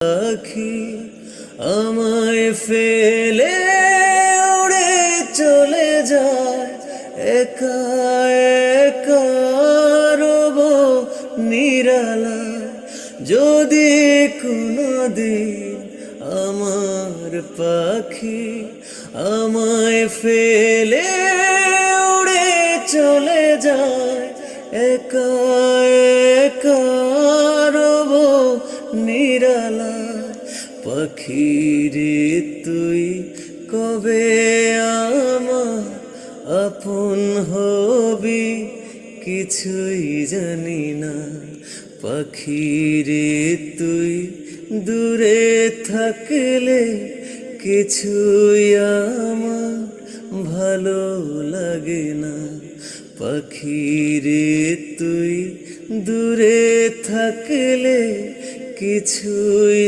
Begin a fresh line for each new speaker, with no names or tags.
পাখি আমায় ফেলে উড়ে চলে যায়, একা একা রব নিরালা। যদি কোনদিন আমার পাখি আমায় ফেলে উড়ে চলে যায়, একা একা রব নিরালা। পাখি রে তুই কবে আমার আপন হবি কিছুই জানি না। পাখি রে তুই দূরে থাকলে কিছুই আমার ভালো লাগে না। পাখি রে তুই দূরে থাকলে কিছুই